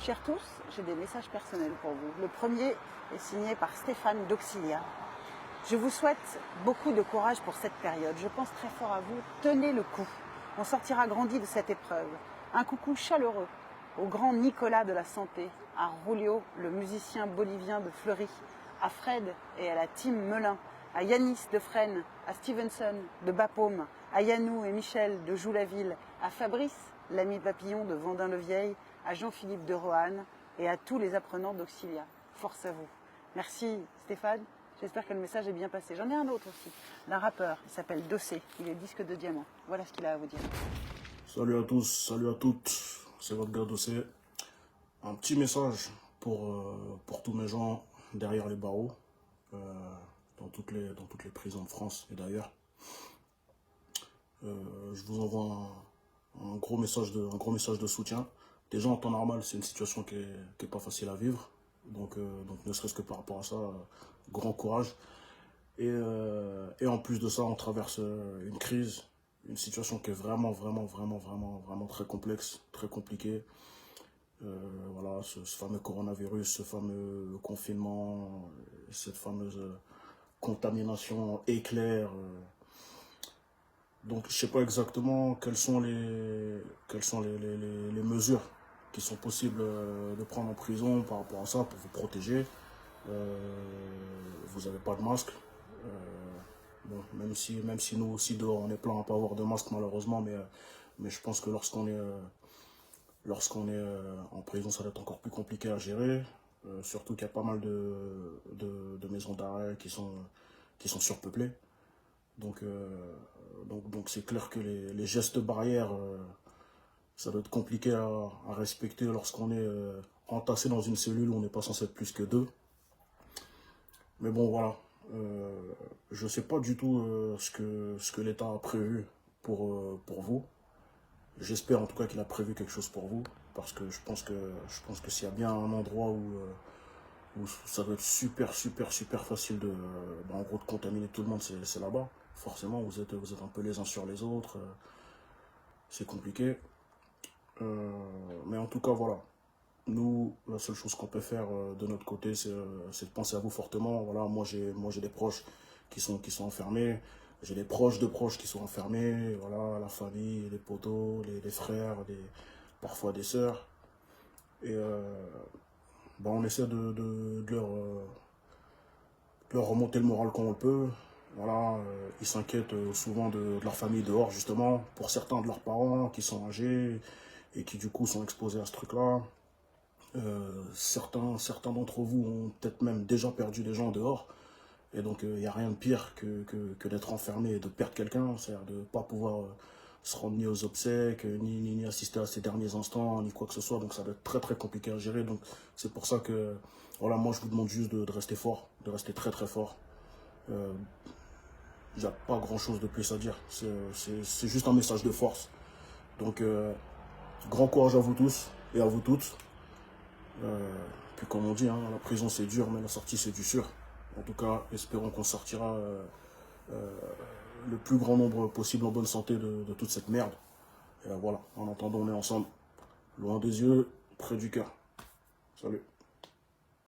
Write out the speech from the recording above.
Chers tous, j'ai des messages personnels pour vous. Le premier est signé par Stéphane d'Auxilia. Je vous souhaite beaucoup de courage pour cette période. Je pense très fort à vous. Tenez le coup. On sortira grandi de cette épreuve. Un coucou chaleureux au grand Nicolas de la Santé, à Julio, le musicien bolivien de Fleury, à Fred et à la team Melun, à Yanis de Fresnes, à Stevenson de Bapaume, à Yanou et Michel de Joux-la-Ville, à Fabrice, l'ami papillon de Vendin-le-Vieil, à Jean-Philippe de Roanne et à tous les apprenants d'Auxilia. Force à vous. Merci Stéphane, j'espère que le message est bien passé. J'en ai un autre aussi, d'un rappeur, il s'appelle Dossé, il est disque de diamant. Voilà ce qu'il a à vous dire. Salut à tous, salut à toutes, c'est votre gars Dossé. Un petit message pour tous mes gens derrière les barreaux, dans toutes les prisons de France et d'ailleurs. Je vous envoie un gros message de soutien. Déjà en temps normal, c'est une situation qui est pas facile à vivre. Donc ne serait-ce que par rapport à ça, grand courage. Et en plus de ça, on traverse une crise, une situation qui est vraiment très complexe, très compliquée. Voilà, ce fameux coronavirus, ce fameux confinement, cette fameuse contamination éclair. Donc je sais pas exactement quelles sont les mesures qui sont possibles de prendre en prison par rapport à ça pour vous protéger. Vous n'avez pas de masque. Bon, même si nous aussi dehors on est plein à pas avoir de masque malheureusement, mais je pense que lorsqu'on est en prison, ça va être encore plus compliqué à gérer. Surtout qu'il y a pas mal de maisons d'arrêt qui sont surpeuplées. Donc c'est clair que les gestes barrières, ça doit être compliqué à respecter lorsqu'on est entassé dans une cellule où on n'est pas censé être plus que deux. Mais bon, voilà. Je sais pas du tout ce que l'État a prévu pour vous. J'espère en tout cas qu'il a prévu quelque chose pour vous, parce que je pense que s'il y a bien un endroit où ça doit être super facile en gros de contaminer tout le monde, c'est là-bas. Forcément, vous êtes un peu les uns sur les autres, c'est compliqué. Mais en tout cas, voilà. Nous, la seule chose qu'on peut faire de notre côté, c'est de penser à vous fortement. Voilà, moi j'ai des proches qui sont enfermés. J'ai des proches de proches qui sont enfermés. Voilà, la famille, les potos, les frères, parfois des sœurs. Et on essaie de leur remonter le moral quand on le peut. Voilà, ils s'inquiètent souvent de leur famille dehors, justement. Pour certains de leurs parents qui sont âgés et qui du coup sont exposés à ce truc-là. Certains d'entre vous ont peut-être même déjà perdu des gens dehors. Et donc il n'y a rien de pire que d'être enfermé et de perdre quelqu'un. C'est-à-dire de ne pas pouvoir se rendre ni aux obsèques, ni assister à ces derniers instants, ni quoi que ce soit. Donc ça doit être très compliqué à gérer. Donc c'est pour ça que voilà, moi je vous demande juste de rester fort, de rester très fort. Il n'y a pas grand chose de plus à dire. C'est juste un message de force. Donc grand courage à vous tous et à vous toutes. Puis comme on dit, hein, la prison c'est dur, mais la sortie c'est du sûr. En tout cas, espérons qu'on sortira le plus grand nombre possible en bonne santé de toute cette merde. Et voilà, en attendant, on est ensemble. Loin des yeux, près du cœur. Salut.